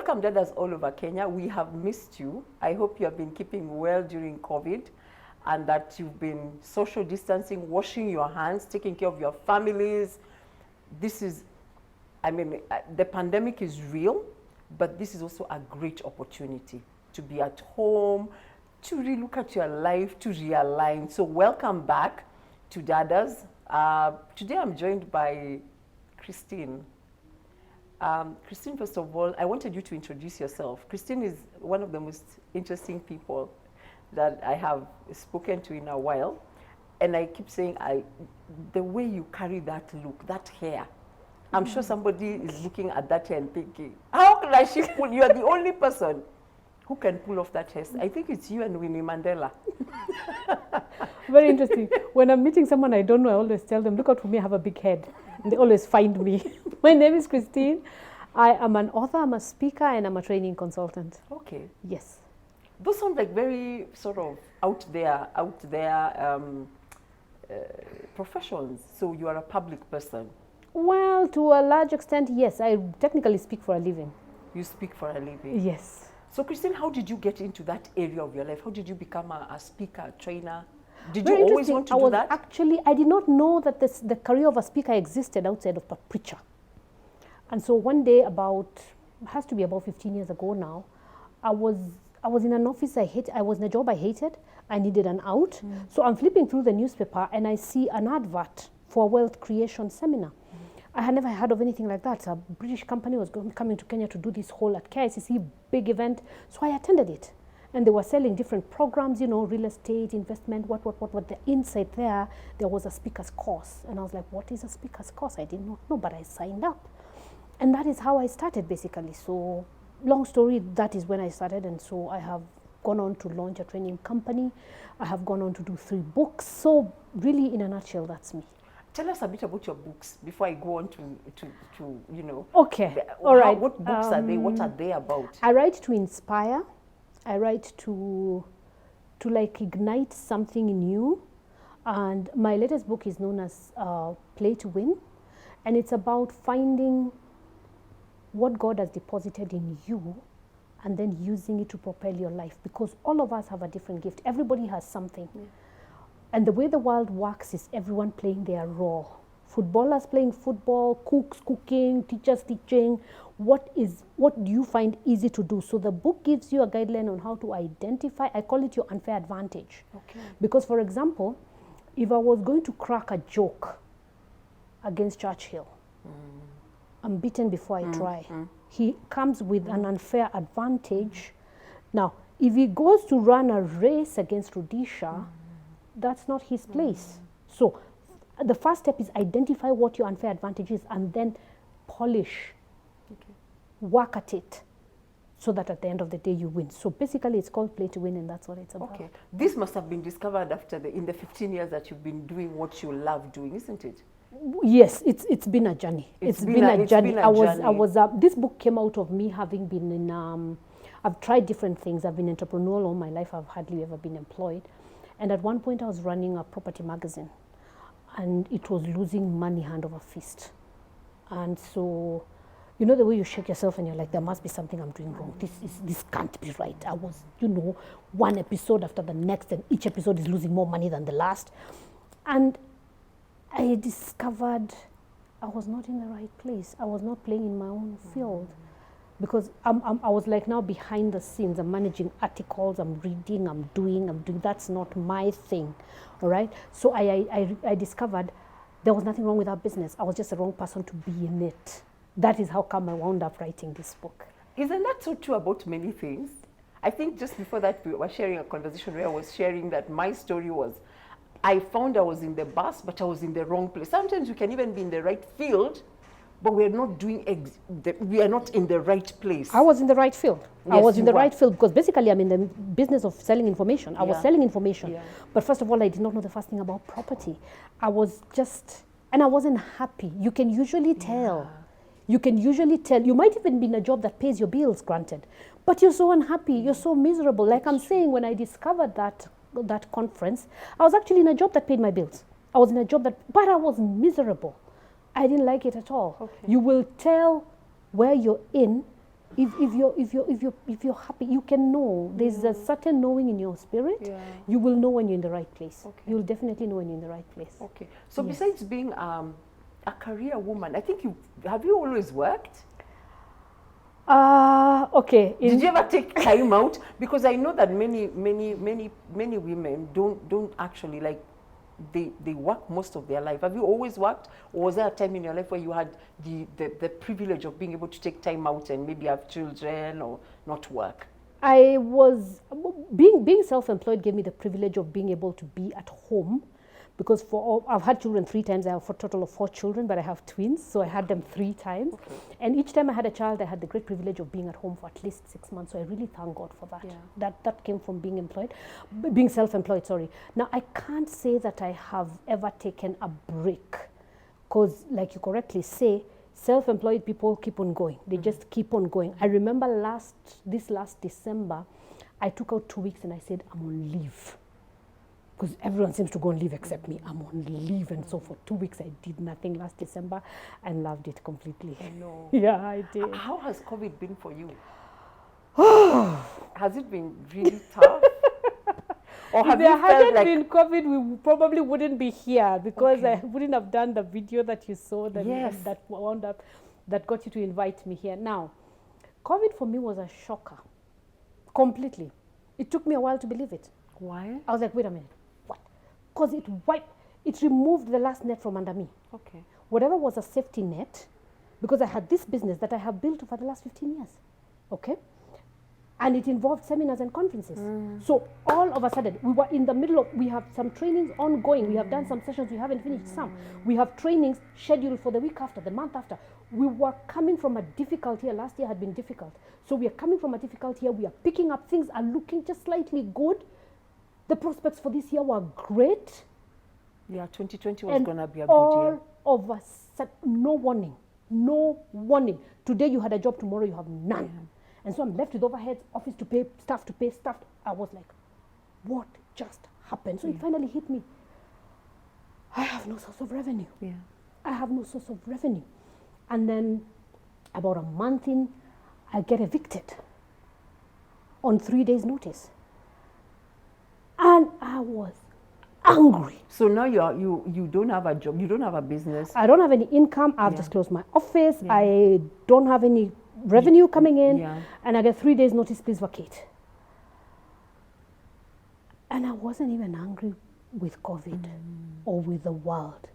welcome Dadas all over Kenya. We have missed you. I hope you have been keeping well during COVID and that you've been social distancing, washing your hands, taking care of your families. This is, I mean, the pandemic is real, but this is also a great opportunity to be at home, to relook at your life, to realign. So welcome back to Dadas. Today I'm joined by Christine. Christine, first of all, I wanted you to introduce yourself. Christine is one of the most interesting people that I have spoken to in a while. And I keep saying, the way you carry that look, that hair, I'm sure somebody is looking at that hair and thinking, how can I pull? You are the only person who can pull off that hair. I think it's you and Winnie Mandela. Very interesting. When I'm meeting someone I don't know, I always tell them, look out for me, I have a big head. And they always find me. My name is Christine. I am an author, I'm a speaker, and I'm a training consultant. Okay. Yes. Those sound like very sort of out there professions. So you are a public person. Well, to a large extent, yes. I technically speak for a living. You speak for a living? Yes. So Christine, how did you get into that area of your life? How did you become a speaker, a trainer? Did you always want to do that? Actually, I did not know that the career of a speaker existed outside of Patriciah. And so one day, it has to be about 15 years ago now, I was in an office I was in a job I hated. I needed an out. So I'm flipping through the newspaper and I see an advert for a wealth creation seminar. I had never heard of anything like that. A British company was coming to Kenya to do this whole at KICC big event. So I attended it. And they were selling different programs, you know, real estate, investment, what. The inside there was a speaker's course. And I was like, what is a speaker's course? I did not know, but I signed up. And that is how I started, basically. So long story, that is when I started. And so I have gone on to launch a training company. I have gone on to do 3 books. So really, in a nutshell, that's me. Tell us a bit about your books before I go on to you know. Okay, all right. What books are they? What are they about? I write to inspire. I write to like ignite something in you. And my latest book is known as Play to Win. And it's about finding what God has deposited in you and then using it to propel your life. Because all of us have a different gift. Everybody has something. Yeah. And the way the world works is everyone playing their role. Footballers playing football, cooks cooking, teachers teaching. What do you find easy to do? So the book gives you a guideline on how to identify. I call it your unfair advantage. Okay. Because, for example, if I was going to crack a joke against Churchill, I'm beaten before I try. He comes with an unfair advantage. Now, if he goes to run a race against Rhodesia, that's not his place. So the first step is identify what your unfair advantage is and then polish, work at it so that at the end of the day you win. So basically it's called Play to Win, and that's what it's about. Okay. This must have been discovered in the 15 years that you've been doing what you love doing, isn't it? Yes, it's been a journey. It's been a journey. This book came out of me having been in, I've tried different things. I've been entrepreneurial all my life. I've hardly ever been employed. And at one point I was running a property magazine and it was losing money hand over fist. And so, you know the way you shake yourself and you're like, there must be something I'm doing wrong. This can't be right. I was, one episode after the next, and each episode is losing more money than the last. And I discovered I was not in the right place. I was not playing in my own field. Because I was like now behind the scenes. I'm managing articles, I'm reading, I'm doing. That's not my thing, all right? So I discovered there was nothing wrong with our business. I was just the wrong person to be in it. That is how come I wound up writing this book. Isn't that so true about many things? I think just before that we were sharing a conversation where I was sharing that my story was, I found I was in the bus, but I was in the wrong place. Sometimes you can even be in the right field, but we're not we are not in the right place. I was in the right field. Yes, I was in the right field because basically I'm in the business of selling information. I was selling information. Yeah. But first of all, I did not know the first thing about property. I wasn't happy. You can usually tell. You can usually tell. You might even be in a job that pays your bills, granted. But you're so unhappy. You're so miserable. Like I'm saying, when I discovered that conference, I was actually in a job that paid my bills. I was in a job but I was miserable. I didn't like it at all. Okay. You will tell where you're in If you're happy, you can know. There's a certain knowing in your spirit. Yeah. You will know when you're in the right place. Okay. You'll definitely know when you're in the right place. Okay. So Yes. besides being a career woman, I think have you always worked? Okay. Did you ever take time out? Because I know that many women don't actually like, they work most of their life. Have you always worked, or was there a time in your life where you had the privilege of being able to take time out and maybe have children or not work? I was being self-employed gave me the privilege of being able to be at home, because I've had children 3 times. I have a total of 4 children, but I have twins, so I had them 3 times. Okay. And each time I had a child, I had the great privilege of being at home for at least 6 months. So I really thank God for that. Yeah. That came from being self-employed. Sorry. Now I can't say that I have ever taken a break, because, like you correctly say, self-employed people keep on going. They just keep on going. I remember this last December, I took out 2 weeks and I said, I'm on leave. Because everyone seems to go on leave except me. I'm on leave. And so for 2 weeks, I did nothing last December and loved it completely. No. Yeah, I did. How has COVID been for you? Has it been really tough? Or have if there you felt hadn't like been COVID, we probably wouldn't be here, because I wouldn't have done the video that you saw that, Yes. that got you to invite me here. Now, COVID for me was a shocker. Completely. It took me a while to believe it. Why? I was like, wait a minute, what? Because it removed the last net from under me. Okay. Whatever was a safety net, because I had this business that I have built over the last 15 years, okay? And it involved seminars and conferences. So all of a sudden, we were in the middle of, we have some trainings ongoing. We have done some sessions, we haven't finished some. We have trainings scheduled for the week after, the month after. We were coming from a difficult year. Last year had been difficult. So we are coming from a difficult year. We are picking up, things are looking just slightly good. The prospects for this year were great. Yeah, 2020 was going to be a good all year. of a sudden, no warning. Today you had a job, tomorrow you have none. Yeah. And so I'm left with overheads, office to pay, staff to pay, staff. I was like, what just happened? So it finally hit me. I have no source of revenue. Yeah. I have no source of revenue. And then about a month in, I get evicted on 3 days' notice. And I was angry. So now you don't have a job, you don't have a business. I don't have any income. I've just closed my office. Yeah. I don't have any revenue coming in. Yeah. And I get 3 days' notice, please vacate. And I wasn't even angry with COVID or with the world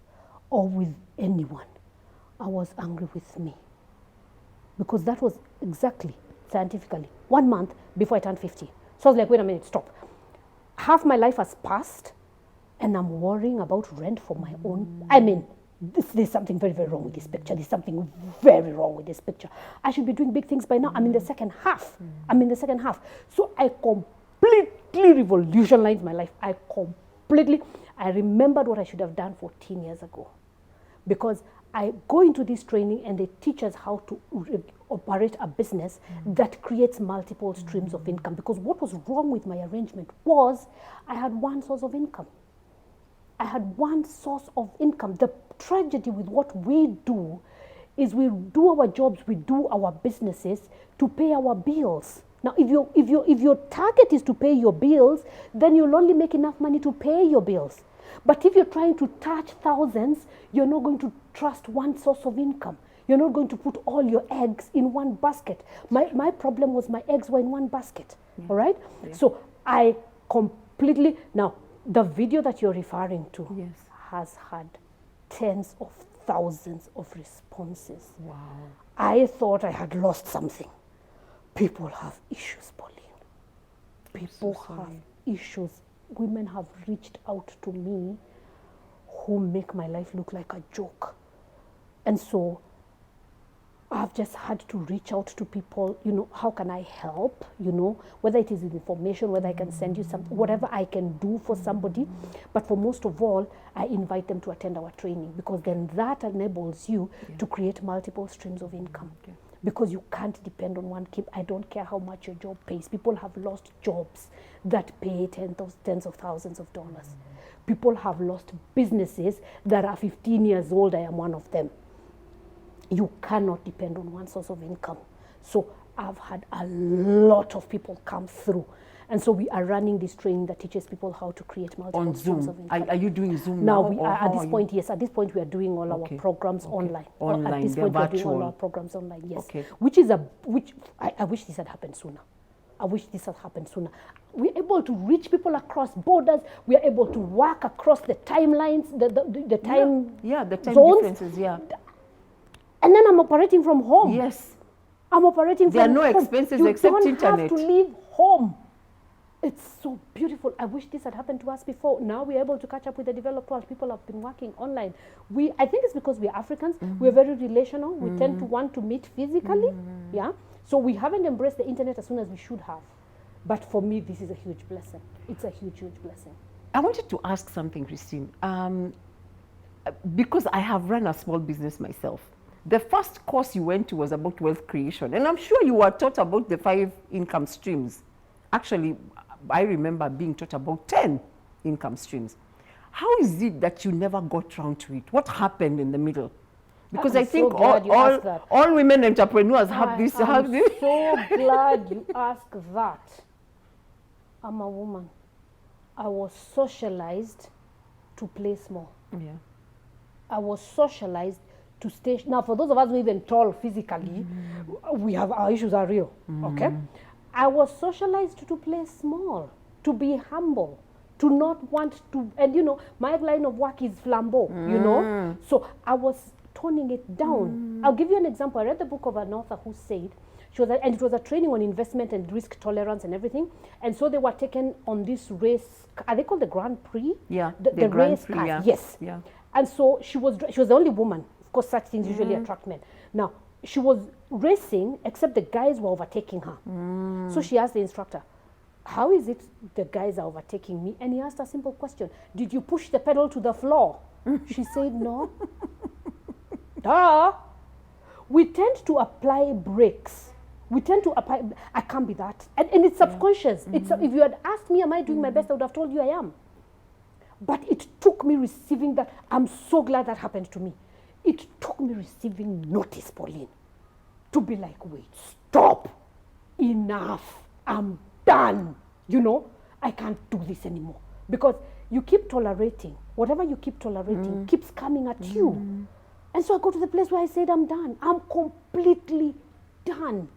or with anyone. I was angry with me. Because that was exactly, scientifically, 1 month before I turned 50. So I was like, wait a minute, stop. Half my life has passed and I'm worrying about rent for my own. I mean, there's something very, very wrong with this picture. There's something very wrong with this picture. I should be doing big things by now. I'm in the second half. I'm in the second half. So I completely revolutionized my life. I remembered what I should have done 14 years ago. Because I go into this training and they teach us how to operate a business that creates multiple streams of income. Because what was wrong with my arrangement was I had one source of income. I had one source of income. The tragedy with what we do is we do our jobs, we do our businesses to pay our bills. Now, if your target is to pay your bills, then you'll only make enough money to pay your bills. But if you're trying to touch thousands, you're not going to trust one source of income. You're not going to put all your eggs in one basket. My problem was my eggs were in one basket, all right? Yeah. So I completely, now, the video that you're referring to has had tens of thousands of responses. Wow. I thought I had lost something. People have issues, Pauline. People have issues. Women have reached out to me who make my life look like a joke. And so I've just had to reach out to people, how can I help, whether it is information, whether I can send you something, whatever I can do for somebody. But for most of all, I invite them to attend our training, because then that enables you to create multiple streams of income. Okay. Because you can't depend on one. I don't care how much your job pays. People have lost jobs that pay tens of thousands of dollars. People have lost businesses that are 15 years old. I am one of them. You cannot depend on one source of income. So I've had a lot of people come through. And so we are running this training that teaches people how to create multiple streams of income. Are you doing Zoom now? We are, at this point, yes. At this point, we are doing all our programs online. At this point, we are doing all our programs online, yes. Okay. I wish this had happened sooner. I wish this had happened sooner. We're able to reach people across borders. We are able to work across the timelines, the time the time zones. differences, yeah. And then I'm operating from home. Yes. I'm operating from home. There are no expenses except internet. You don't have to leave home. It's so beautiful. I wish this had happened to us before. Now we're able to catch up with the developed world. People have been working online. I think it's because we're Africans. We're very relational. We tend to want to meet physically. Yeah. So we haven't embraced the internet as soon as we should have. But for me, this is a huge blessing. It's a huge, huge blessing. I wanted to ask something, Christine. Because I have run a small business myself. The first course you went to was about wealth creation. And I'm sure you were taught about the 5 income streams. Actually, I remember being taught about 10 income streams. How is it that you never got round to it? What happened in the middle? Because I think all women entrepreneurs have this. I'm so glad you asked that. I'm a woman. I was socialized to play small. Yeah. I was socialized to stay. Now, for those of us who are even tall physically, we have our issues are real. Okay. I was socialized to play small, to be humble, to not want to, and you know, my line of work is flambeau, you know. So I was toning it down. I'll give you an example. I read the book of an author who said, and it was a training on investment and risk tolerance and everything. And so they were taken on this race. Are they called the Grand Prix? Yeah, the Grand race Prix, car. yeah. Yes. Yeah. And so she was the only woman. Of course, such things usually attract men. Now, she was racing, except the guys were overtaking her. So she asked the instructor, how is it the guys are overtaking me? And he asked a simple question. Did you push the pedal to the floor? She said, no. Duh. We tend to apply brakes. We tend to apply, I can't be that. And it's subconscious. It's, if you had asked me, am I doing my best, I would have told you I am. But it took me receiving that. I'm so glad that happened to me. It took me receiving notice, Pauline, to be like, wait, stop, enough, I'm done. You know, I can't do this anymore. Because you keep tolerating, whatever you keep tolerating keeps coming at you. And so I go to the place where I said, I'm done. I'm completely done.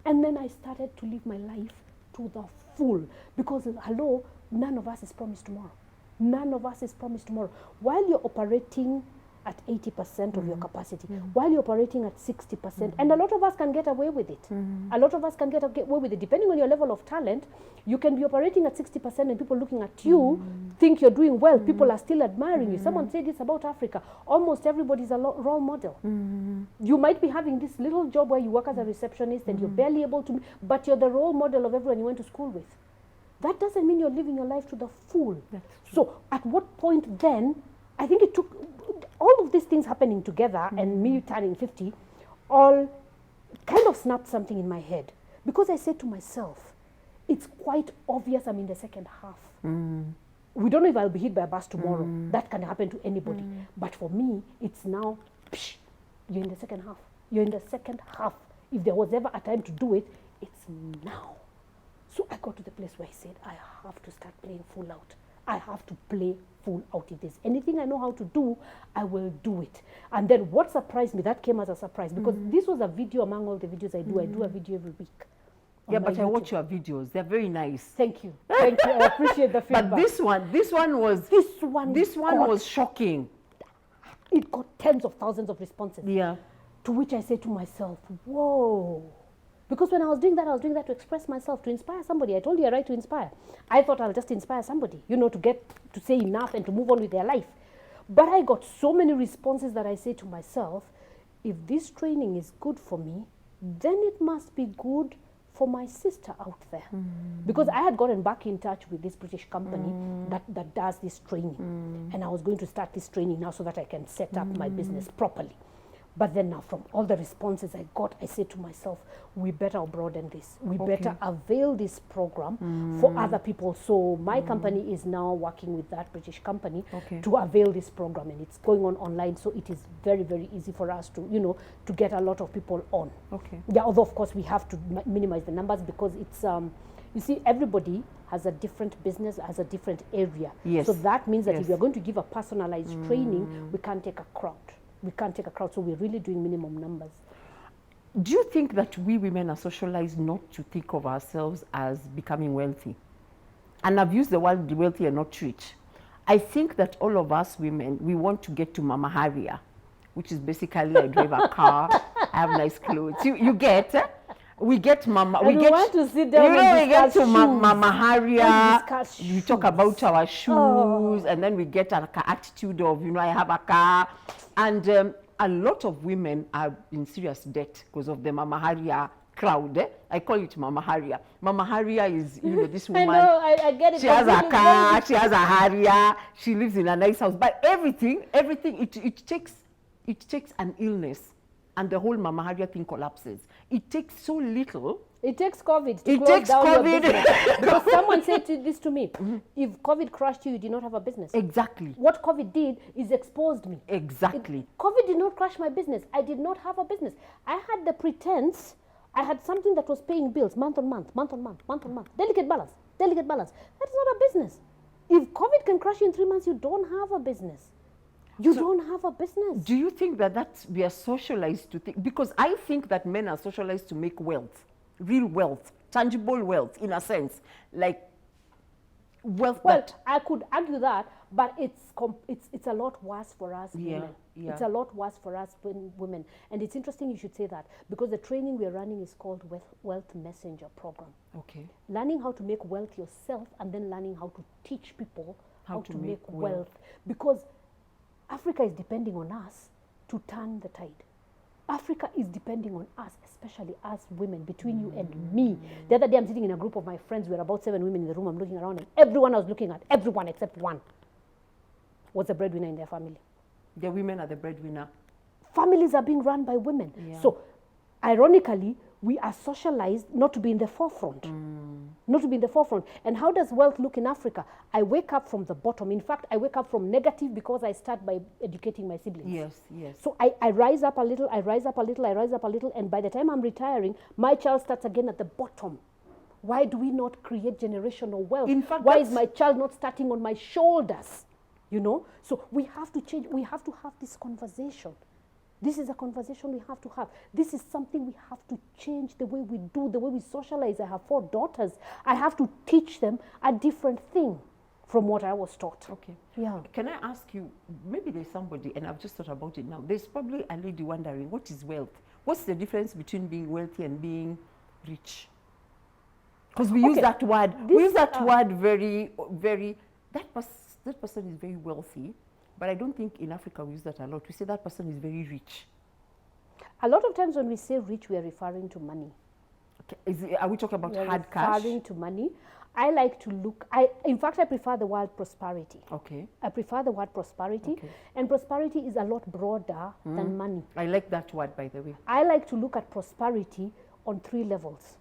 And then I started to live my life to the full. Because, hello, none of us is promised tomorrow. None of us is promised tomorrow. While you're operating at 80% of your capacity, while you're operating at 60%, and a lot of us can get away with it. A lot of us can get away with it. Depending on your level of talent, you can be operating at 60% and people looking at you think you're doing well. People are still admiring you. Someone said this about Africa. Almost everybody's a role model. You might be having this little job where you work as a receptionist and you're barely able to, but you're the role model of everyone you went to school with. That doesn't mean you're living your life to the full. So at what point then, I think it took all of these things happening together and me turning 50, all kind of snapped something in my head. Because I said to myself, it's quite obvious I'm in the second half. We don't know if I'll be hit by a bus tomorrow. That can happen to anybody. But for me, it's now, you're in the second half. You're in the second half. If there was ever a time to do it, it's now. So I got to the place where I said, I have to start playing full out. I have to play full out. If there's anything I know how to do, I will do it. And then what surprised me, that came as a surprise, because this was a video among all the videos I do. I do a video every week. Yeah, but I watch your videos. They're very nice. Thank you. Thank you. I appreciate the feedback. But this one was shocking. It got tens of thousands of responses. Yeah. To which I said to myself, whoa. Because when I was doing that to express myself, to inspire somebody. I told you I write to inspire. I thought I'll just inspire somebody, you know, to get to say enough and to move on with their life. But I got so many responses that I say to myself, if this training is good for me, then it must be good for my sister out there. Because I had gotten back in touch with this British company that does this training. And I was going to start this training now so that I can set up my business properly. But then now from all the responses I got, I said to myself, we better broaden this. We better avail this program for other people. So my company is now working with that British company to avail this program, and it's going on online. So it is very, very easy for us to, you know, to get a lot of people on. Yeah, although of course we have to minimize the numbers because it's, you see, everybody has a different business, has a different area. So that means that if we are going to give a personalized training, we can't take a crowd. We can't take a crowd, so we're really doing minimum numbers. Do you think that we women are socialized not to think of ourselves as becoming wealthy? And I've used the word wealthy and not rich. I think that all of us women, we want to get to Mama Haria, which is basically I drive a car, I have nice clothes. You get, we get Mama. And we want to sit down you know, and we get to shoes. Mama Haria. We talk shoes. about our shoes, and then we get an attitude of, you know, I have a car. And a lot of women are in serious debt because of the Mama Haria crowd. I call it Mama Haria. Mama Haria is, you know, this woman. I know, I get it. She has a car, she has a Haria, she lives in a nice house. But everything, it takes an illness, and the whole Mama Haria thing collapses. It takes so little. It takes COVID to close down your business. Because someone said this to me, if COVID crushed you, you did not have a business. Exactly. What COVID did is exposed me. Exactly. COVID did not crush my business. I did not have a business. I had the pretense, I had something that was paying bills month on month, month on month, month on month. Delicate balance, delicate balance. That's not a business. If COVID can crush you in 3 months, you don't have a business. You don't have a business. Do you think that we are socialized to think? Because I think that men are socialized to make wealth. Real wealth, tangible wealth, in a sense, like wealth. Well, I could argue that, but it's a lot worse for us women. It's a lot worse for us women, and it's interesting you should say that because the training we are running is called Wealth Messenger Program. Okay. Learning how to make wealth yourself, and then learning how to teach people how to make wealth, because Africa is depending on us to turn the tide. Africa is depending on us, especially us women, between you and me. The other day I'm sitting in a group of my friends, we're about 7 women in the room, I'm looking around and everyone I was looking at, everyone except one, was a breadwinner in their family. The women are the breadwinner. Families are being run by women. So, ironically, we are socialized not to be in the forefront. Not to be in the forefront. And how does wealth look in Africa? I wake up from the bottom. In fact, I wake up from negative because I start by educating my siblings. Yes. So I rise up a little, I rise up a little, I rise up a little, and by the time I'm retiring, my child starts again at the bottom. Why do we not create generational wealth? In fact, why is my child not starting on my shoulders? You know? So we have to change, we have to have this conversation. This is a conversation we have to have. This is something we have to change, the way we do, the way we socialize. I have 4 daughters. I have to teach them a different thing from what I was taught. Okay. Yeah. Can I ask you, maybe there's somebody, and I've just thought about it now, there's probably a lady wondering, what is wealth? What's the difference between being wealthy and being rich? Because we use that word, very, very, that person is very wealthy. But I don't think in Africa we use that a lot. We say that person is very rich. A lot of times when we say rich, we are referring to money. Okay. Are we talking about hard cash? Referring to money. I like to look, in fact, I prefer the word prosperity. Okay. I prefer the word prosperity. Okay. And prosperity is a lot broader than money. I like that word, by the way. I like to look at prosperity on 3 levels.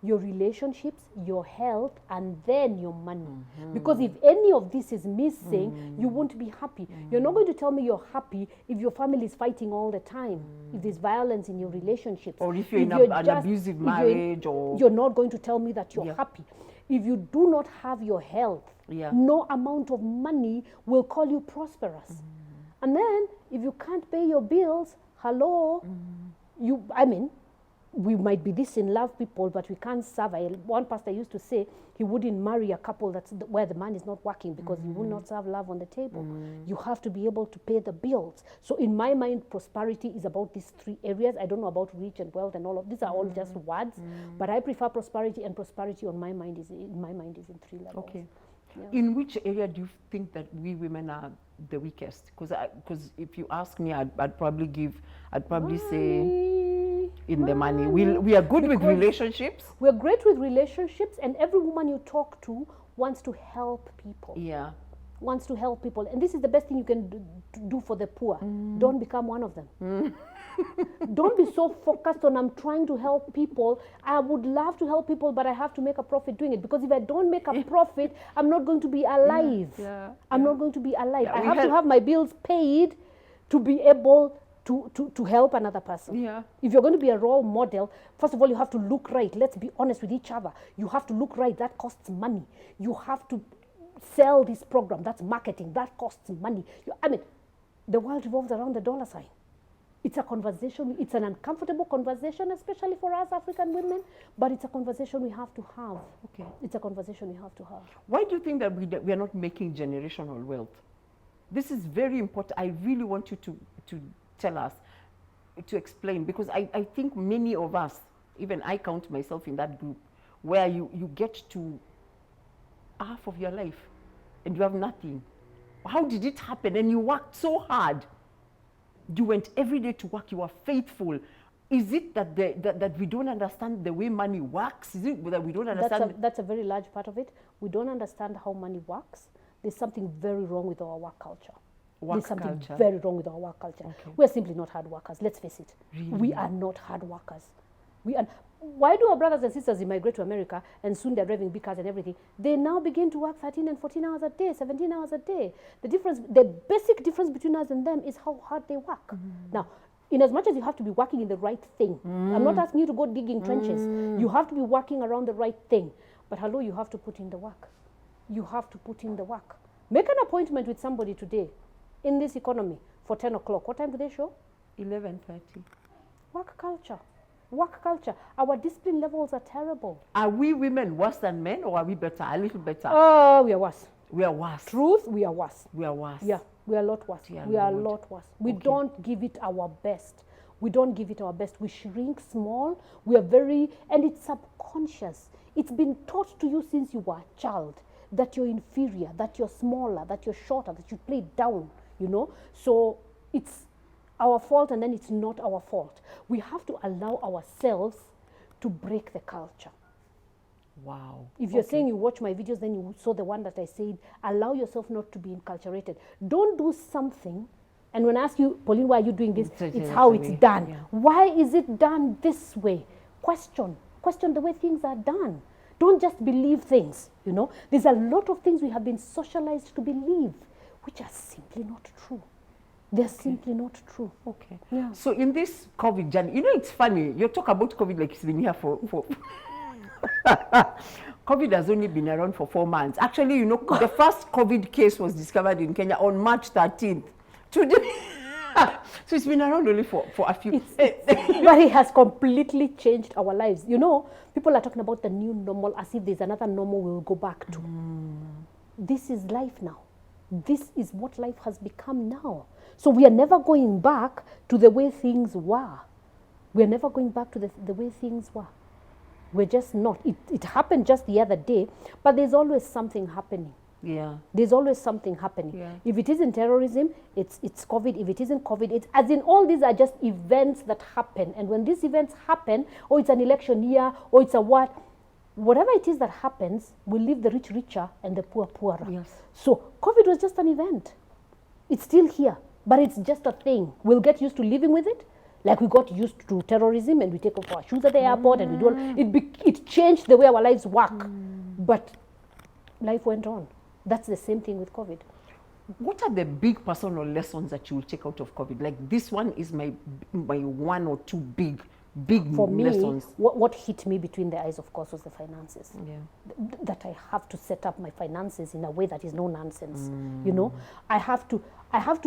Your relationships, your health, and then your money. Because if any of this is missing, you won't be happy. You're not going to tell me you're happy if your family is fighting all the time, if there's violence in your relationships. Or if you're in an abusive marriage. You're not going to tell me that you're happy. If you do not have your health, no amount of money will call you prosperous. And then, if you can't pay your bills, hello, we might be this in love people, but we can't serve. One pastor used to say he wouldn't marry a couple where the man is not working because he will not serve love on the table. You have to be able to pay the bills. So in my mind, prosperity is about these 3 areas. I don't know about rich and wealth and all of these are all just words, but I prefer prosperity, and prosperity in my mind is in 3 levels. Okay. Yeah. In which area do you think that we women are the weakest? Because if you ask me, I'd probably say in the money. We are good with relationships. We're great with relationships, and every woman you talk to wants to help people. Yeah. wants to help people. And this is the best thing you can do for the poor. Don't become one of them. Don't be so focused on I'm trying to help people. I would love to help people, but I have to make a profit doing it. Because if I don't make a profit, I'm not going to be alive. I'm not going to be alive. I have to have my bills paid to be able to help another person. If you're going to be a role model, first of all, you have to look right. Let's be honest with each other. You have to look right. That costs money. You have to sell this program. That's marketing. That costs money. I mean, the world revolves around the dollar sign. It's a conversation. It's an uncomfortable conversation, especially for us African women, but it's a conversation we have to have. It's a conversation we have to have. Why do you think that we are not making generational wealth? This is very important. I really want you to tell us, to explain, because I think many of us, even I count myself in that group, where you get to half of your life and you have nothing. How did it happen? And you worked so hard. You went every day to work. You were faithful. Is it that that we don't understand the way money works? Is it that we don't understand? That's a very large part of it. We don't understand how money works. There's something very wrong with our work culture. There's something very wrong with our work culture. We're simply not hard workers. Let's face it. Really? We are not hard workers. Why do our brothers and sisters immigrate to America and soon they're driving big cars and everything? They now begin to work 13 and 14 hours a day, 17 hours a day. The basic difference between us and them is how hard they work. Now, in as much as you have to be working in the right thing, I'm not asking you to go digging trenches. You have to be working around the right thing. But hello, you have to put in the work. You have to put in the work. Make an appointment with somebody today in this economy for 10 o'clock. What time do they show? 11:30. Work culture. Work culture. Our discipline levels are terrible. Are we women worse than men, or are we better? A little better? Oh, we are worse. We are worse. Truth, we are worse. We are worse. Yeah, we are a lot worse. We are a lot worse. We don't give it our best. We don't give it our best. We shrink small. We are and it's subconscious. It's been taught to you since you were a child that you're inferior, that you're smaller, that you're shorter, that you play down, you know. So it's our fault, and then it's not our fault. We have to allow ourselves to break the culture. Wow. If you're saying you watch my videos, then you saw the one that I said, allow yourself not to be enculturated. Don't do something, and when I ask you, Pauline, why are you doing this? It's how it's done. Yeah. Why is it done this way? Question the way things are done. Don't just believe things, you know. There's a lot of things we have been socialized to believe, which are simply not true. They're simply not true. Yeah. So in this COVID journey, you know, it's funny, you talk about COVID like it's been here for COVID has only been around for 4 months. Actually, you know, the first COVID case was discovered in Kenya on March 13th. Today, so it's been around only for a few. But it has completely changed our lives. You know, people are talking about the new normal as if there's another normal we'll go back to. This is life now. This is what life has become now. So we are never going back to the way things were. We are never going back to the way things were. We're just not. It happened just the other day, but there's always something happening. Yeah. There's always something happening. Yeah. If it isn't terrorism, it's COVID. If it isn't COVID, it's as in all these are just events that happen. And when these events happen, or it's an election year, or it's a whatever it is that happens, will leave the rich richer and the poor poorer. Yes. So COVID was just an event. It's still here, but it's just a thing. We'll get used to living with it. Like we got used to terrorism and we take off our shoes at the airport and we don't. It changed the way our lives work. But life went on. That's the same thing with COVID. What are the big personal lessons that you will take out of COVID? Like this one is my 1 or 2 big For me, lessons. What hit me between the eyes, of course, was the finances. Yeah. That I have to set up my finances in a way that is no nonsense. You know, I have to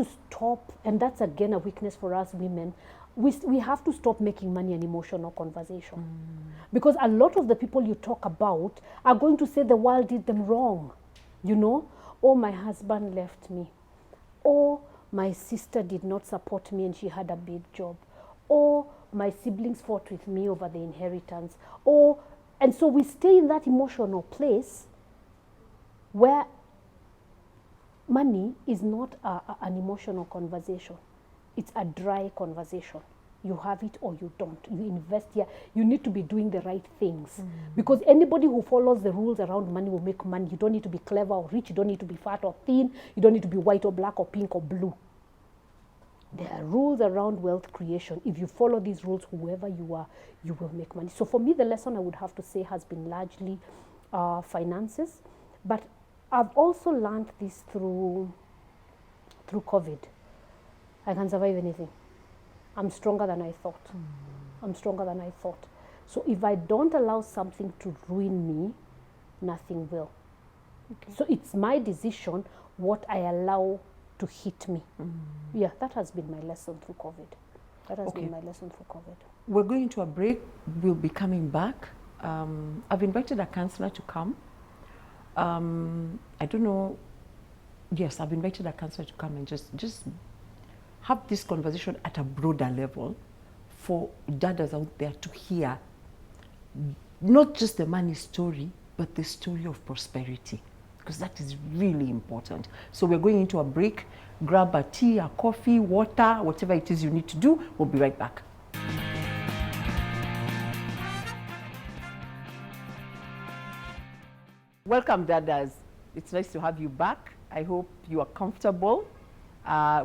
stop, and that's again a weakness for us women. We have to stop making money an emotional conversation. Because a lot of the people you talk about are going to say the world did them wrong. You know, oh, my husband left me. Oh, my sister did not support me and she had a big job. Oh, my siblings fought with me over the inheritance. Oh, and so we stay in that emotional place where money is not an emotional conversation. It's a dry conversation. You have it or you don't. You invest here. You need to be doing the right things. Because anybody who follows the rules around money will make money. You don't need to be clever or rich. You don't need to be fat or thin. You don't need to be white or black or pink or blue. There are rules around wealth creation. If you follow these rules, whoever you are, you will make money. So for me, the lesson I would have to say has been largely finances. But I've also learned this through COVID. I can survive anything. I'm stronger than I thought. I'm stronger than I thought. So if I don't allow something to ruin me, nothing will. Okay. So it's my decision what I allow to hit me. Yeah, that has been my lesson through COVID. That has been my lesson through COVID. We're going to a break. We'll be coming back. I've invited a counselor to come. I don't know. Yes, I've invited a counselor to come and just have this conversation at a broader level for dadas out there to hear not just the money story, but the story of prosperity, because that is really important. So we're going into a break. Grab a tea, a coffee, water, whatever it is you need to do. We'll be right back. Welcome, dadas. It's nice to have you back. I hope you are comfortable.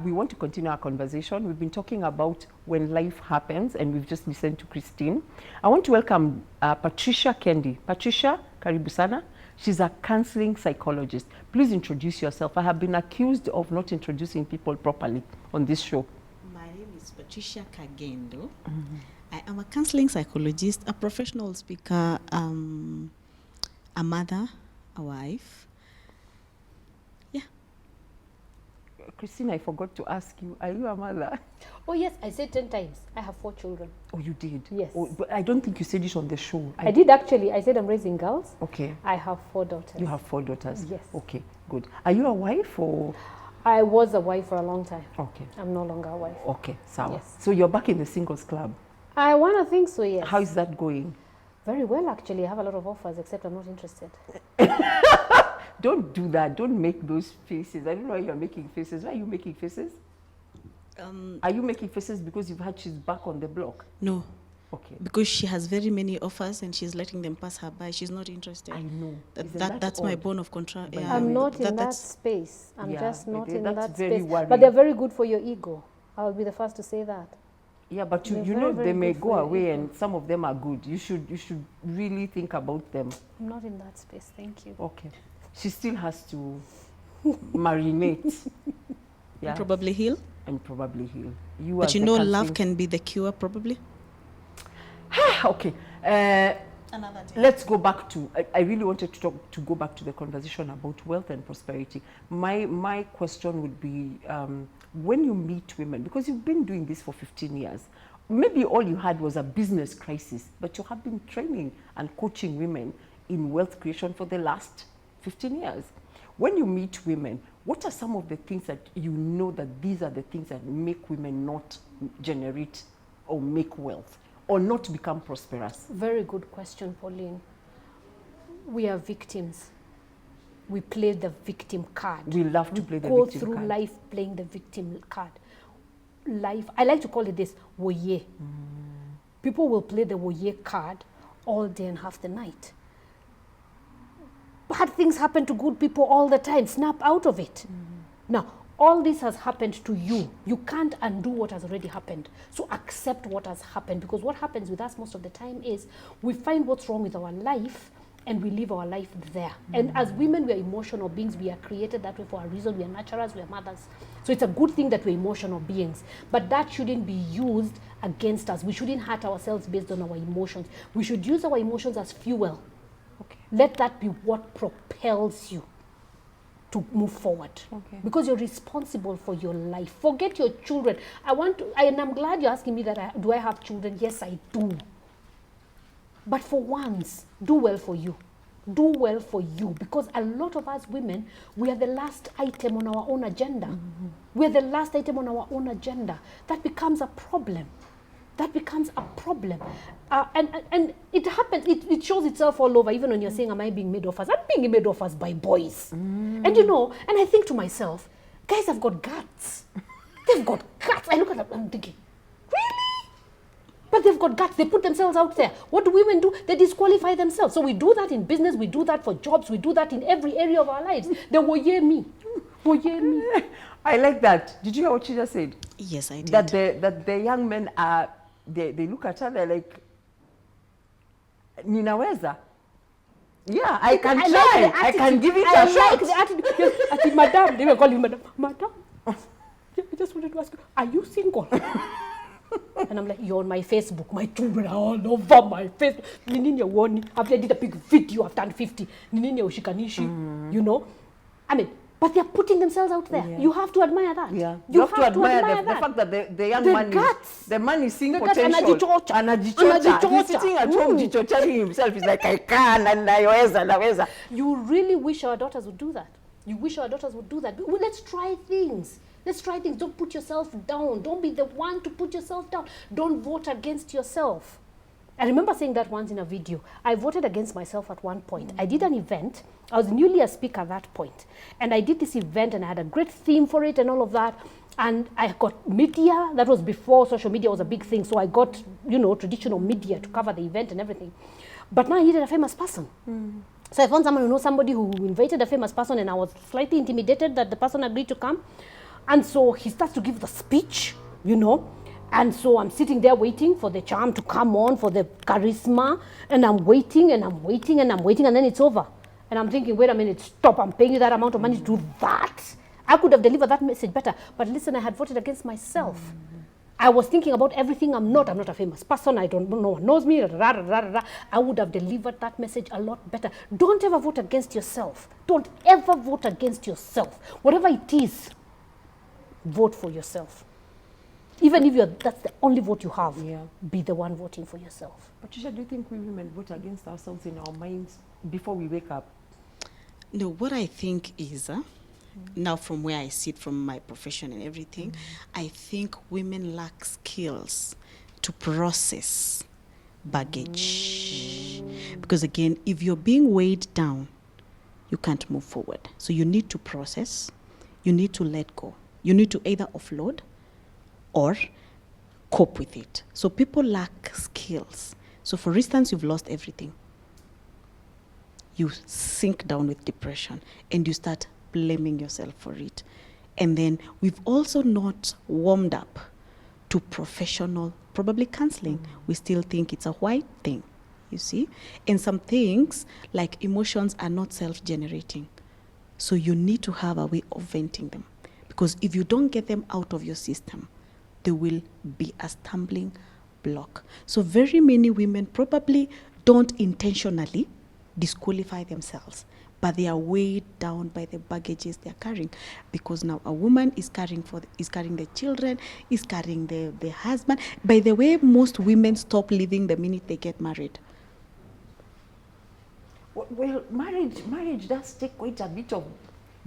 We want to continue our conversation. We've been talking about when life happens, and we've just listened to Christine. I want to welcome Patricia Kendi. Patricia, karibu sana. She's a counseling psychologist. Please introduce yourself. I have been accused of not introducing people properly on this show. My name is Patricia Kagendo. I am a counseling psychologist, a professional speaker, a mother, a wife. Christine, I forgot to ask you, are you a mother? Oh yes, I said 10 times. I have 4 children. Oh, you did? Yes. Oh, but I don't think you said it on the show. I did actually. I said I'm raising girls. Okay. I have 4 daughters. You have 4 daughters? Yes. Okay, good. Are you a wife or? I was a wife for a long time. Okay. I'm no longer a wife. Okay, sawa. Yes. So you're back in the singles club? I want to think so, yes. How is that going? Very well, actually. I have a lot of offers, except I'm not interested. Don't do that. Don't make those faces. I don't know why you're making faces. Why are you making faces? Are you making faces because you've had she's back on the block? No. Okay. Because she has very many offers and she's letting them pass her by. She's not interested. I know. That's my bone of control. Yeah. I'm not in that space. I'm Yeah, just not in that's that very space. worrying. But they're very good for your ego. I'll be the first to say that. Yeah, but They're you very, know very they may good go for your away ego. and some of them are good. You should really think about them. I'm not in that space. Thank you. Okay. She still has to marinate. Yeah. Probably heal. And probably heal. You But as you the know, counseling- love can be the cure, probably. Okay. Another day. Let's go back to, I really wanted to go back to the conversation about wealth and prosperity. My question would be, when you meet women, because you've been doing this for 15 years, maybe all you had was a business crisis, but you have been training and coaching women in wealth creation for the last 15 years. When you meet women, what are some of the things that you know that these are the things that make women not generate or make wealth or not become prosperous? Very good question, Pauline. We are victims. We play the victim card. We love to play the Go victim through card. life playing the victim card. Life, I like to call it this, woye. People will play the woye card all day and half the night. Bad things happen to good people all the time. Snap out of it. Now, all this has happened to you. You can't undo what has already happened. So accept what has happened, because what happens with us most of the time is we find what's wrong with our life and we live our life there. And as women, we are emotional beings. We are created that way for a reason. We are naturals, we are mothers. So it's a good thing that we're emotional beings. But that shouldn't be used against us. We shouldn't hurt ourselves based on our emotions. We should use our emotions as fuel. Okay. Let that be what propels you to move forward. Okay. Because you're responsible for your life. Forget your children. And I'm glad you're asking me that, do I have children? Yes, I do. But for once, do well for you. Do well for you. Because a lot of us women, we are the last item on our own agenda. We're the last item on our own agenda. That becomes a problem. That becomes a problem. And it happens, it shows itself all over, even when you're saying, am I being made offers? I'm being made offers by boys. And you know, and I think to myself, guys have got guts. They've got guts. I look at them, I'm thinking, really? But they've got guts. They put themselves out there. What do women do? They disqualify themselves. So we do that in business. We do that for jobs. We do that in every area of our lives. They will hear me. I like that. Did you hear what she just said? Yes, I did. That the young men are, they look at her, they're like, ninaweza. Yeah, I can try. Like I can give it I a shot. like the attitude. Yes, I think, madam, they were calling madam. Madam, I just wanted to ask you, are you single? And I'm like, you're on my Facebook, my children are all over my Facebook. Nini warning. After I did a big video, I've done 50. Nini ushikanishi, you know. I mean, but they're putting themselves out there. Yeah. You have to admire that. Yeah. You have to admire the fact that the young man is seeing potential. Anajichocha. He's sitting at home jichochari himself. He's like, I can, and naweza. You really wish our daughters would do that. You wish our daughters would do that. Well, let's try things. Let's try things. Don't put yourself down. Don't be the one to put yourself down. Don't vote against yourself. I remember saying that once in a video. I voted against myself at one point. I did an event. I was newly a speaker at that point. And I did this event and I had a great theme for it and all of that. And I got media. That was before social media was a big thing. So I got, you know, traditional media to cover the event and everything. But now I needed a famous person. So I found someone who knows somebody who invited a famous person, and I was slightly intimidated that the person agreed to come. And so he starts to give the speech, you know. And so I'm sitting there waiting for the charm to come on, for the charisma, and I'm waiting and I'm waiting and I'm waiting, and then it's over. And I'm thinking, wait a minute, stop, I'm paying you that amount of money to do that. I could have delivered that message better. But listen, I had voted against myself. I was thinking about everything I'm not a famous person, no one knows me, I would have delivered that message a lot better. Don't ever vote against yourself. Don't ever vote against yourself. Whatever it is, vote for yourself. Even if that's the only vote you have, be the one voting for yourself. Patricia, do you think we women vote against ourselves in our minds before we wake up? No, what I think is, now from where I sit, from my profession and everything, I think women lack skills to process baggage. Because again, if you're being weighed down, you can't move forward. So you need to process, you need to let go. You need to either offload or cope with it. So people lack skills. So for instance, you've lost everything. You sink down with depression and you start blaming yourself for it. And then we've also not warmed up to professional, probably counseling. We still think it's a white thing, you see? And some things like emotions are not self-generating. So you need to have a way of venting them. Because if you don't get them out of your system, they will be a stumbling block. So very many women probably don't intentionally disqualify themselves, but they are weighed down by the baggages they're carrying. Because now a woman is carrying the children, is carrying the husband. By the way, most women stop living the minute they get married. Well, marriage does take quite a bit of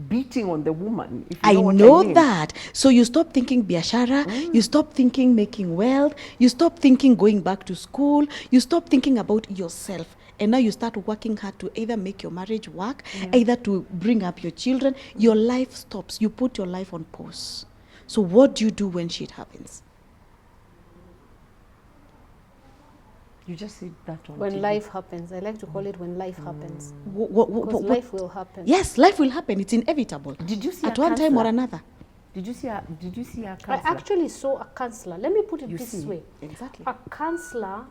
beating on the woman. If you I know what know I mean. that. So you stop thinking biashara, you stop thinking making wealth, you stop thinking going back to school, you stop thinking about yourself. And now you start working hard to either make your marriage work, either to bring up your children. Your life stops. You put your life on pause. So what do you do when shit happens? You just see that on When TV. life happens. I like to call it when life happens. Because life will happen. Yes, life will happen. It's inevitable. Did you see at a one time or counselor? another? Did you see a I counselor? actually saw a counselor. Let me put it this way. Exactly. A counselor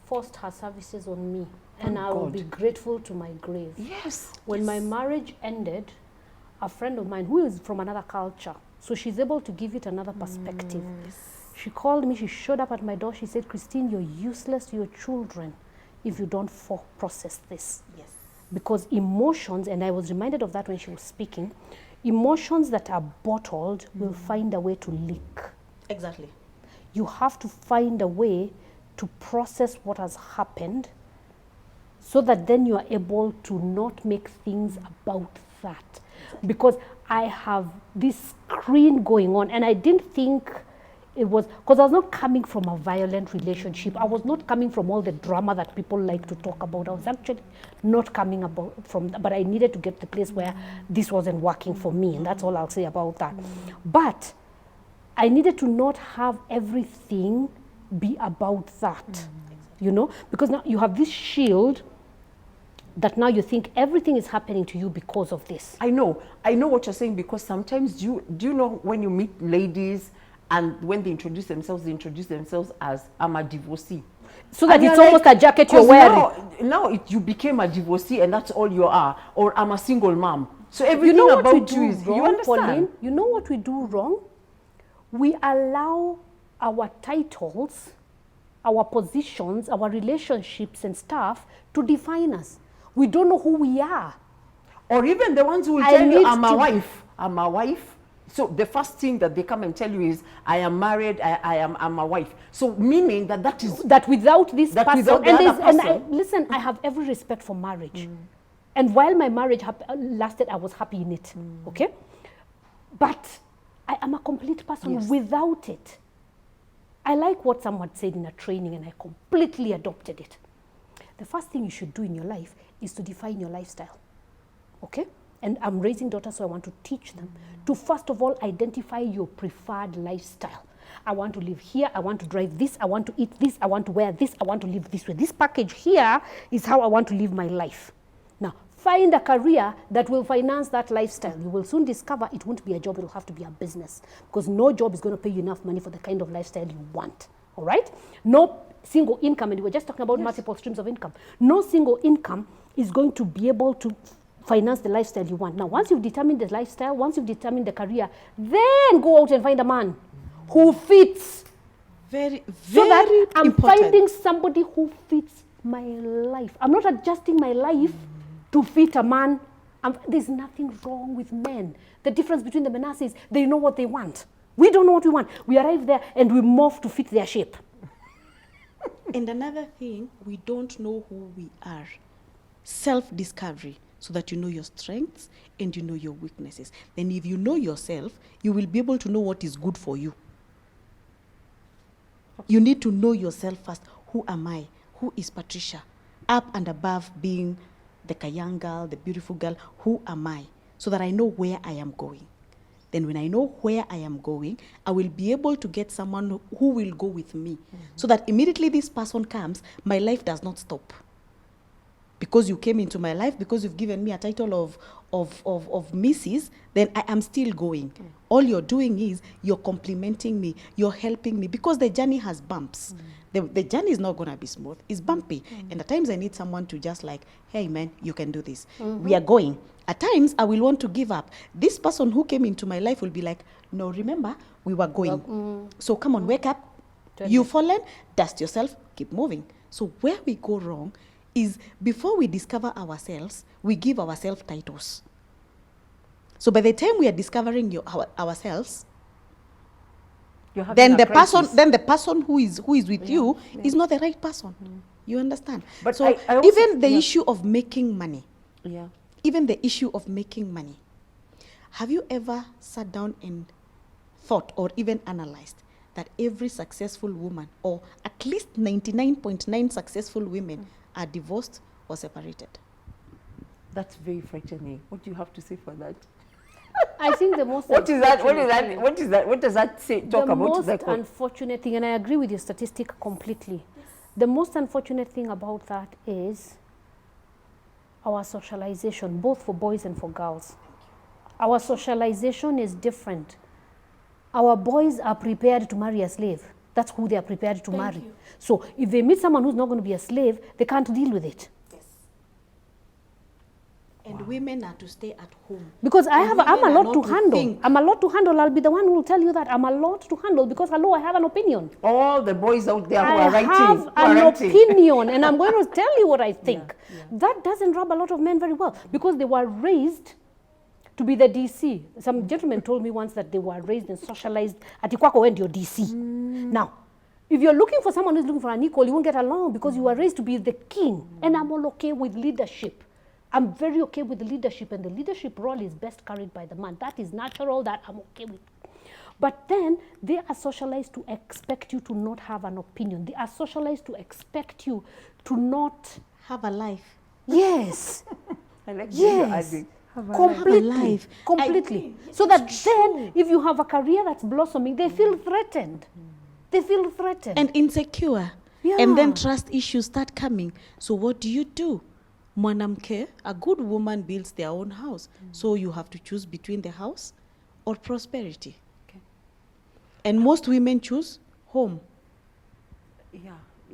forced her services on me, and I will God. be grateful to my grave. Yes. When my marriage ended, a friend of mine who is from another culture, so she's able to give it another perspective. She called me, she showed up at my door, she said, Christine, you're useless to your children if you don't process this. Yes. Because emotions, and I was reminded of that when she was speaking, emotions that are bottled will find a way to leak. Exactly. You have to find a way to process what has happened so that then you are able to not make things about that. Because I have this screen going on, and I didn't think it was, because I was not coming from a violent relationship. I was not coming from all the drama that people like to talk about. I was actually not coming from that, but I needed to get to the place where this wasn't working for me, and that's all I'll say about that. But I needed to not have everything be about that, you know, because now you have this shield that now you think everything is happening to you because of this. I know what you're saying, because sometimes do you know when you meet ladies and when they introduce themselves as I'm a divorcee. So that And it's you're almost a jacket you're wearing. Now you became a divorcee and that's all you are, or I'm a single mom. So You everything know what we about do you is, wrong, you understand? Pauline? You know what we do wrong? We allow our titles, our positions, our relationships and stuff to define us. We don't know who we are. Or even the ones who will I tell you, need I'm a to- wife. I'm a wife. So the first thing that they come and tell you is, I am married, I'm a wife. So meaning that is... That without this That person, without the and, other and person. listen, I have every respect for marriage. And while my marriage lasted, I was happy in it, okay? But I am a complete person without it. I like what someone said in a training and I completely adopted it. The first thing you should do in your life is to define your lifestyle, okay? And I'm raising daughters, so I want to teach them to first of all identify your preferred lifestyle. I want to live here, I want to drive this, I want to eat this, I want to wear this, I want to live this way. This package here is how I want to live my life. Now, find a career that will finance that lifestyle. You will soon discover it won't be a job, it will have to be a business, because no job is going to pay you enough money for the kind of lifestyle you want, all right? No single income, and we were just talking about multiple streams of income. No single income is going to be able to finance the lifestyle you want. Now, once you've determined the lifestyle, once you've determined the career, then go out and find a man who fits. Very, So very that I'm important. finding somebody who fits my life. I'm not adjusting my life to fit a man. There's nothing wrong with men. The difference between the menace is they know what they want. We don't know what we want. We arrive there and we morph to fit their shape. And another thing, we don't know who we are. Self-discovery, so that you know your strengths and you know your weaknesses. Then if you know yourself, you will be able to know what is good for you. You need to know yourself first. Who am I? Who is Patricia? Up and above being the young girl, the beautiful girl, who am I? So that I know where I am going. Then when I know where I am going, I will be able to get someone who will go with me. So that immediately this person comes, my life does not stop. Because you came into my life, because you've given me a title of Mrs., then I am still going. All you're doing is you're complimenting me, you're helping me, because the journey has bumps. The journey is not going to be smooth, it's bumpy. And at times I need someone to just like, hey man, you can do this. We are going. At times I will want to give up. This person who came into my life will be like, no, remember, we were going. So come on, wake up. You've fallen, dust yourself, keep moving. So where we go wrong is before we discover ourselves, we give ourselves titles. So by the time we are discovering ourselves, then the person who is with you is not the right person. You understand? But so I also, even the issue of making money, have you ever sat down and thought or even analyzed that every successful woman, or at least 99.9 successful women, are divorced or separated? That's very frightening. What do you have to say for that? I think the most What is that? unfortunate What does that say? Talk the about most that. unfortunate thing, and I agree with your statistic completely. The most unfortunate thing about that is our socialization, both for boys and for girls. Our socialization is different. Our boys are prepared to marry a slave. That's who they are prepared to marry. So if they meet someone who's not going to be a slave, they can't deal with it. And women are to stay at home. Because I'm a lot to handle. Think. I'm a lot to handle. I'll be the one who will tell you that I'm a lot to handle because, hello, I have an opinion. All the boys out there who I are writing. have an opinion and I'm going to tell you what I think. That doesn't rub a lot of men very well because they were raised to be the DC. Some gentleman told me once that they were raised and socialized at Ikwako and your DC. Now, if you're looking for someone who's looking for an equal, you won't get along because you were raised to be the king. And I'm all okay with leadership. I'm very okay with the leadership, and the leadership role is best carried by the man. That is natural, that I'm okay with. But then they are socialized to expect you to not have an opinion. They are socialized to expect you to not have a life. Yes. I like yes. Life. Completely. So that then, if you have a career that's blossoming, they feel threatened. They feel threatened. and insecure. Yeah. And then trust issues start coming. So what do? Mwanamke, a good woman builds their own house. So you have to choose between the house or prosperity. Okay. And most women choose home. Yeah,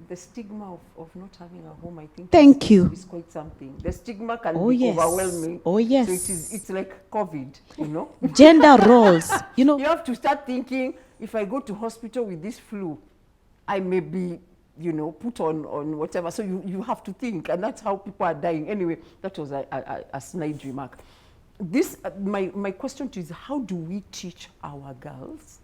the stigma of not having a home, I think Thank you. is quite something. The stigma can Oh, be yes. overwhelming. Oh, yes. So it's like COVID, you know. Gender roles, you know. You have to start thinking, if I go to hospital with this flu, I may be, you know, put on whatever. So you have to think, and that's how people are dying. Anyway, that was a snide remark. This, my question to you is, how do we teach our girls?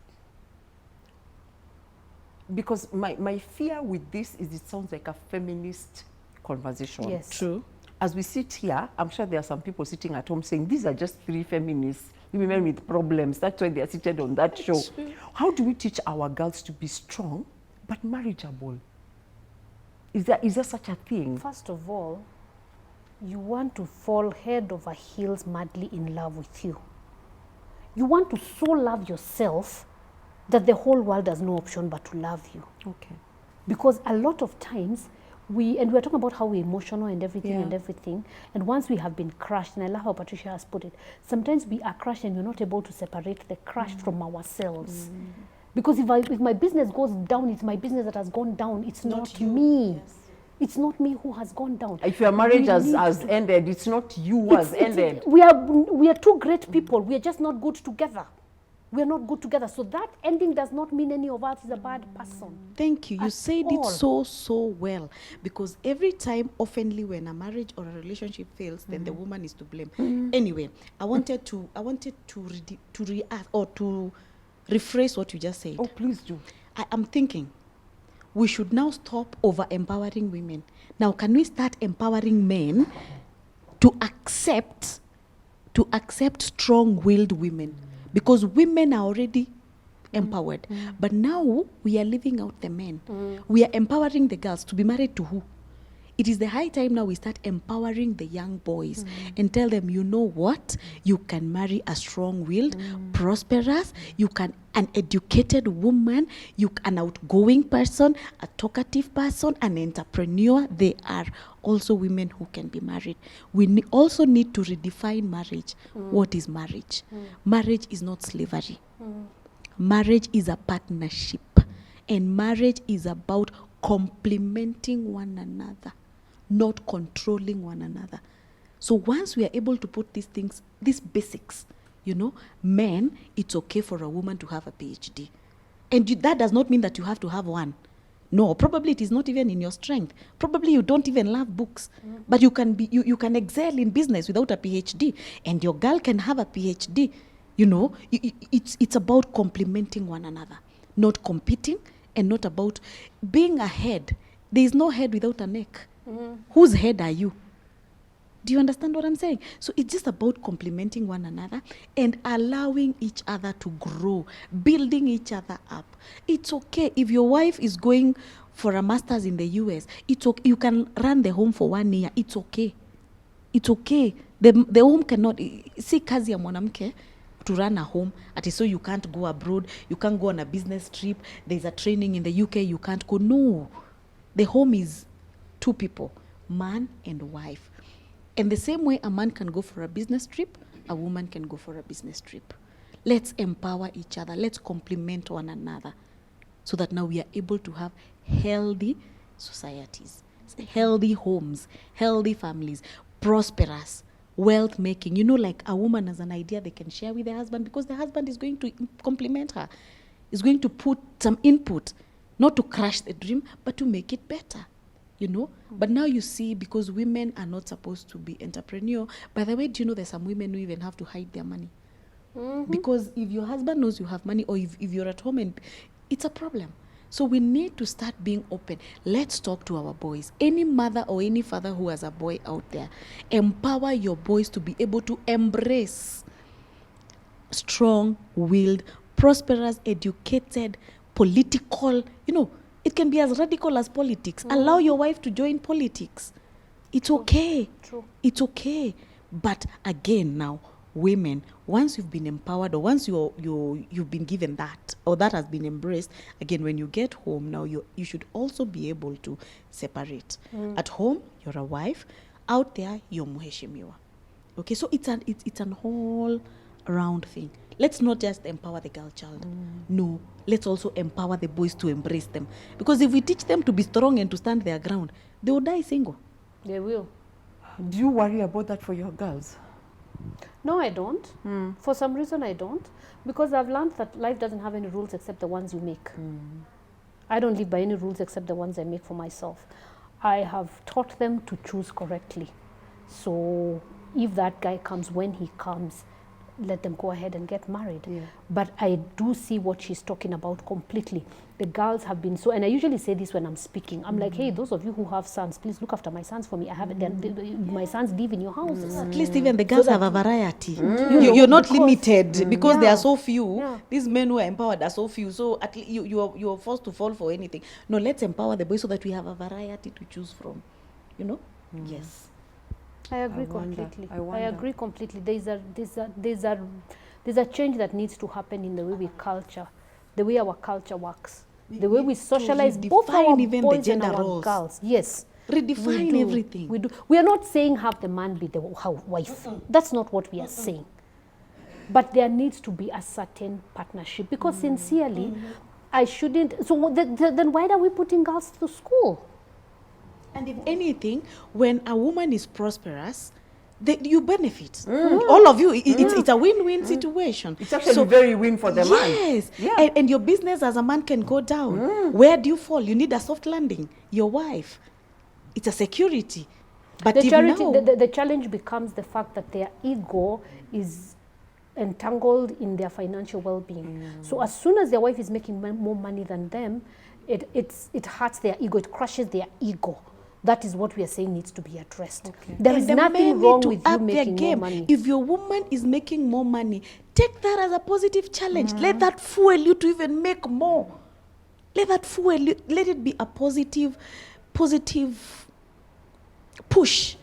Because my fear with this is it sounds like a feminist conversation. Yes. True. As we sit here, I'm sure there are some people sitting at home saying, these are just 3 feminists, women with problems. That's why they are seated on that show. How do we teach our girls to be strong but marriageable? Is there such a thing? First of all, you want to fall head over heels madly in love with you. You want to so love yourself that the whole world has no option but to love you. Okay. Because a lot of times, we're talking about how we're emotional and everything, and once we have been crushed, and I love how Patricia has put it, sometimes we are crushed and we're not able to separate the crushed from ourselves. Because if my business goes down, it's my business that has gone down, it's not me. Yes. It's not me who has gone down. If your marriage has ended, it's not you who has ended. We are two great people, we are just not good together. We are not good together. So that ending does not mean any of us is a bad person. Thank you. You said it so well. Because every time, oftenly, when a marriage or a relationship fails, then the woman is to blame. Anyway, I wanted to react or to rephrase what you just said. Oh, please do. I am thinking we should now stop over-empowering women. Now, can we start empowering men to accept strong-willed women? Because women are already empowered. But now we are leaving out the men. We are empowering the girls to be married to who? It is the high time now we start empowering the young boys and tell them, you know what? You can marry a strong-willed, prosperous, an educated woman, an outgoing person, a talkative person, an entrepreneur. They are also women who can be married. We also need to redefine marriage. What is marriage? Marriage is not slavery. Marriage is a partnership. And marriage is about complementing one another, not controlling one another. So once we are able to put these things, these basics, you know, men, it's okay for a woman to have a PhD. And that does not mean that you have to have one. No, probably it is not even in your strength. Probably you don't even love books. But you can excel in business without a PhD. And your girl can have a PhD. You know, it's about complementing one another, not competing, and not about being a head. There is no head without a neck. Whose head are you? Do you understand what I'm saying? So it's just about complementing one another and allowing each other to grow, building each other up. It's okay if your wife is going for a master's in the US. It's okay. You can run the home for 1 year. It's okay. It's okay. The home cannot see kazi ya mwanamke to run a home. So you can't go abroad. You can't go on a business trip. There's a training in the UK. You can't go. No. The home is 2 people, man and wife. And the same way a man can go for a business trip, a woman can go for a business trip. Let's empower each other. Let's complement one another so that now we are able to have healthy societies, healthy homes, healthy families, prosperous, wealth making. You know, like a woman has an idea they can share with the husband because the husband is going to complement her, is going to put some input, not to crush the dream, but to make it better. You know, but now you see, because women are not supposed to be entrepreneur. By the way, do you know there's some women who even have to hide their money? Because if your husband knows you have money, or if you're at home, and it's a problem. So we need to start being open. Let's talk to our boys. Any mother or any father who has a boy out there, empower your boys to be able to embrace strong-willed, prosperous, educated, political, you know. It can be as radical as politics. Allow your wife to join politics. It's okay. True. It's okay. But again now, women, once you've been empowered, or once you've been given that, or that has been embraced, again, when you get home now, you should also be able to separate. At home, you're a wife. Out there, you're mheshimiwa. Okay, so it's an whole round thing. Let's not just empower the girl child. No, let's also empower the boys to embrace them. Because if we teach them to be strong and to stand their ground, they will die single. They will. Do you worry about that for your girls? No, I don't. For some reason, I don't. Because I've learned that life doesn't have any rules except the ones you make. I don't live by any rules except the ones I make for myself. I have taught them to choose correctly. So if that guy comes, when he comes, let them go ahead and get married. But I do see what she's talking about completely. The girls have been so, and I usually say this when I'm speaking. I'm like, hey, those of you who have sons, please look after my sons for me. I have my sons live in your houses. At least even the girls have a variety. You're not limited because there are so few. These men who are empowered are so few. So at least you're forced to fall for anything. No, let's empower the boys so that we have a variety to choose from. Yes. I agree completely. I agree completely. There's a change that needs to happen in the way we culture, the way our culture works, the way we socialize both our even boys the and gender our roles. girls. Yes. Redefine everything. We do. We are not saying have the man be the wife. That's not what we are saying. But there needs to be a certain partnership because sincerely, I shouldn't. So then why are we putting girls to school? And if anything, when a woman is prosperous, you benefit. All of you. It's a win-win situation. It's actually very win for the man. Yes. Yeah. And your business as a man can go down. Where do you fall? You need a soft landing. Your wife. It's a security. But the challenge becomes the fact that their ego is entangled in their financial well-being. So as soon as their wife is making more money than them, it hurts their ego. It crushes their ego. That is what we are saying needs to be addressed. There is nothing wrong with you making more money. If your woman is making more money, take that as a positive challenge. Let that fuel you to even make more. Let that fuel you. Let it be a positive push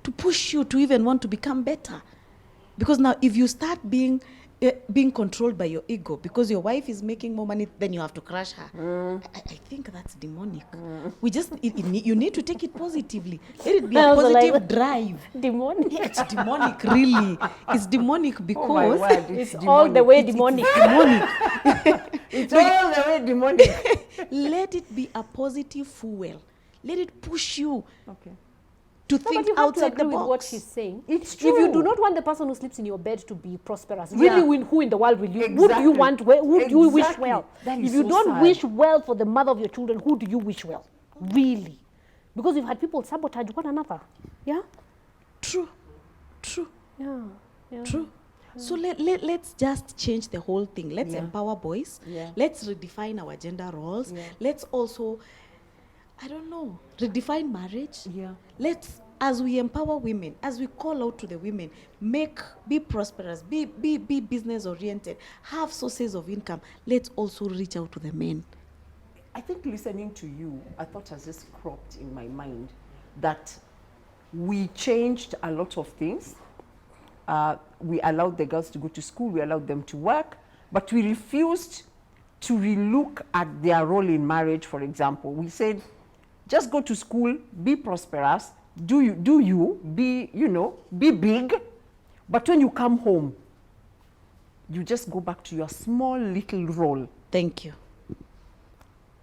to push you to even want to become better. Because now if you start being controlled by your ego because your wife is making more money, then you have to crush her. I think that's demonic. We just you need to take it positively. Let it be a positive drive. Demonic. It's demonic, really. It's demonic because it's all the way demonic. It's demonic. It's all the way demonic. Let it be a positive fuel. Let it push you. Okay. To think outside the box. With what she's saying. It's true. If you do not want the person who sleeps in your bed to be prosperous, really, who in the world will you? Who do you want? Who do you wish well? If you don't wish well for the mother of your children, who do you wish well? Really? Because we've had people sabotage one another. Yeah. True. Yeah. True. So let's just change the whole thing. Let's empower boys. Let's redefine our gender roles. Let's also, I don't know, redefine marriage. Let's, as we empower women, as we call out to the women, be prosperous, be business oriented, have sources of income. Let's also reach out to the men. I think listening to you, a thought has just cropped in my mind that we changed a lot of things. We allowed the girls to go to school, we allowed them to work, but we refused to relook at their role in marriage, for example. We said, just go to school, be prosperous, be big, but when you come home, you just go back to your small little role. Thank you.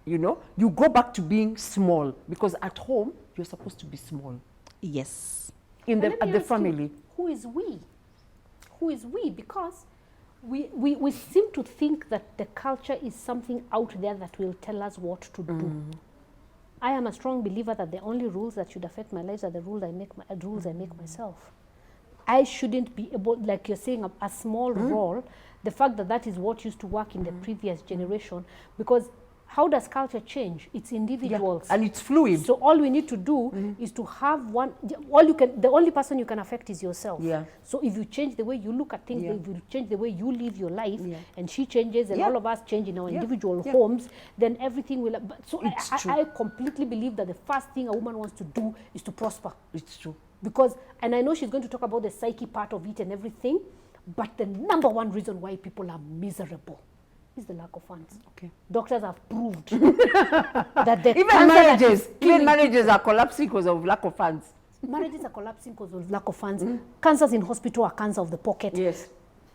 You go back to being small because at home, you're supposed to be small. Yes. At the family. Who is we? Who is we? Because we seem to think that the culture is something out there that will tell us what to do. I am a strong believer that the only rules that should affect my life are the rules I make myself. I shouldn't be able, like you're saying, a small role. The fact that is what used to work in the previous generation, because how does culture change? It's individuals. And it's fluid. So all we need to do is to have the only person you can affect is yourself. So if you change the way you look at things, if you change the way you live your life, and she changes, and all of us change in our individual homes, then everything will. So I completely believe that the first thing a woman wants to do is to prosper. It's true. Because, and I know she's going to talk about the psyche part of it and everything, But the number one reason why people are miserable is the lack of funds. Okay. Doctors have proved that the even marriages are collapsing because of lack of funds. Marriages are collapsing because of lack of funds. Cancers in hospital are cancer of the pocket. Yes.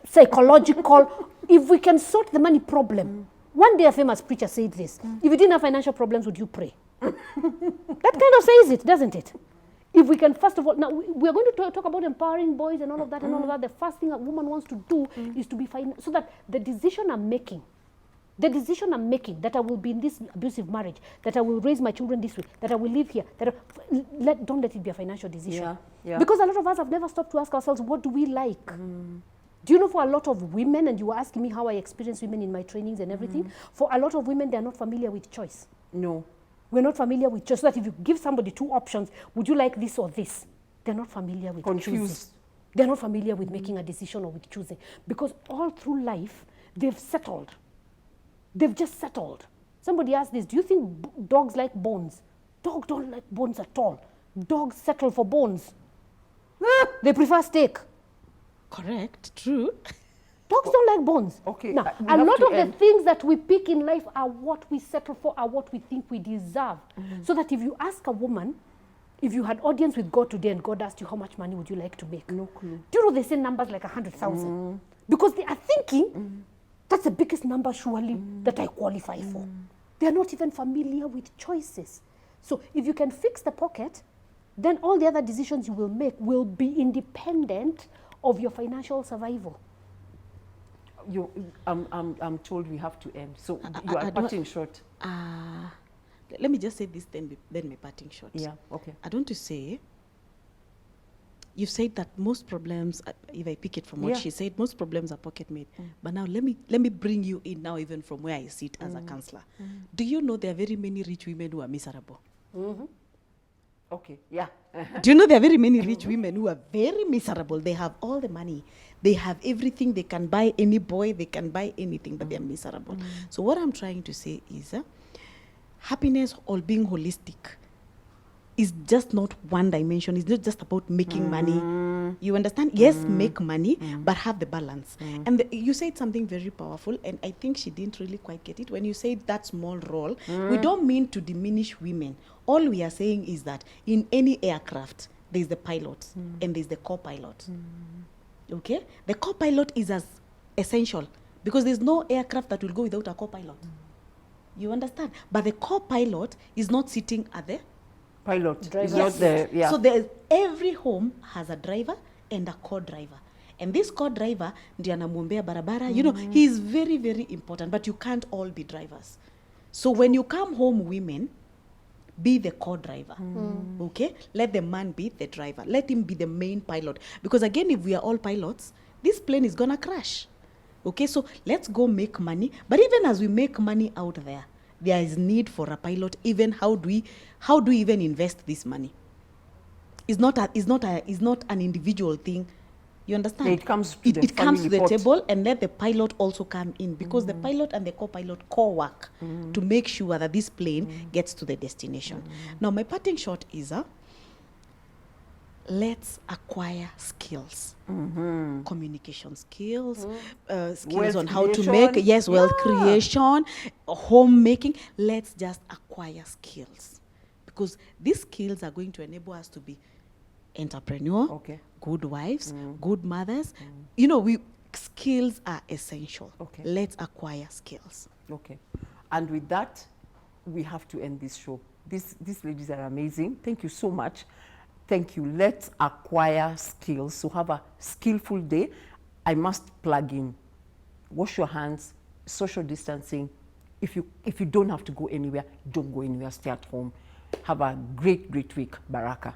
Psychological. If we can sort the money problem. One day a famous preacher said this. If you didn't have financial problems, would you pray? That kind of says it, doesn't it? If we can, first of all, now we're going to talk about empowering boys and all of that and all of that. The first thing a woman wants to do is to be so that the decision I'm making that I will be in this abusive marriage, that I will raise my children this way, that I will live here, don't let it be a financial decision. Yeah, yeah. Because a lot of us have never stopped to ask ourselves, what do we like? Do you know, for a lot of women, and you were asking me how I experience women in my trainings and everything, for a lot of women, they're not familiar with choice. No. We're not familiar with choice. So that if you give somebody two options, would you like this or this? They're not familiar with choosing. They're not familiar with making a decision or with choosing. Because all through life, they've settled. They've just settled. Somebody asked this, do you think dogs like bones? Dogs don't like bones at all. Dogs settle for bones. They prefer steak. Correct, true. Dogs don't like bones. Okay. Now, a lot of the things that we pick in life are what we settle for, are what we think we deserve. So that if you ask a woman, if you had audience with God today and God asked you how much money would you like to make? No clue. Do you know they say numbers like 100,000? Because they are thinking, that's the biggest number surely that I qualify for. They're not even familiar with choices. So if you can fix the pocket, then all the other decisions you will make will be independent of your financial survival. I'm told we have to end. So you are parting short. Let me just say this, then my parting shot. Yeah, okay. I want to say, you've said that most problems, if I pick it from what she said, most problems are pocket made. But now let me bring you in now, even from where I sit as a counselor. Do you know there are very many rich women who are miserable? Okay, yeah. Do you know there are very many rich women who are very miserable? They have all the money. They have everything. They can buy any boy. They can buy anything, but they're miserable. So what I'm trying to say is happiness or being holistic is just not one dimension. It's not just about making money. You understand? Yes, make money, but have the balance. And you said something very powerful, and I think she didn't really quite get it. When you said that small role, we don't mean to diminish women. All we are saying is that in any aircraft, there's the pilot and there's the co-pilot. Okay? The co-pilot is as essential because there's no aircraft that will go without a co-pilot. You understand? But the co-pilot is not sitting at the pilot. Driver. Not the, yeah. So every home has a driver and a co-driver. And this co-driver, ndiye anamwombea barabara, you know, he is very, very important, but you can't all be drivers. So when you come home, women, be the co-driver, okay? Let the man be the driver. Let him be the main pilot. Because again, if we are all pilots, this plane is gonna crash. Okay, so let's go make money. But even as we make money out there, there is need for a pilot. Even how do we even invest this money? It's not an individual thing. You understand? It comes to it comes to the table, and let the pilot also come in, because the pilot and the co-pilot co-work to make sure that this plane gets to the destination. Now, my parting shot is let's acquire skills, communication skills, skills Wealth on how to creation. make, wealth creation, homemaking. Let's just acquire skills, because these skills are going to enable us to be entrepreneur, good wives, good mothers. You know, skills are essential. Okay. Let's acquire skills. Okay. And with that, we have to end this show. These ladies are amazing. Thank you so much. Thank you. Let's acquire skills. So have a skillful day. I must plug in. Wash your hands, social distancing. If you don't have to go anywhere, don't go anywhere. Stay at home. Have a great, great week. Baraka.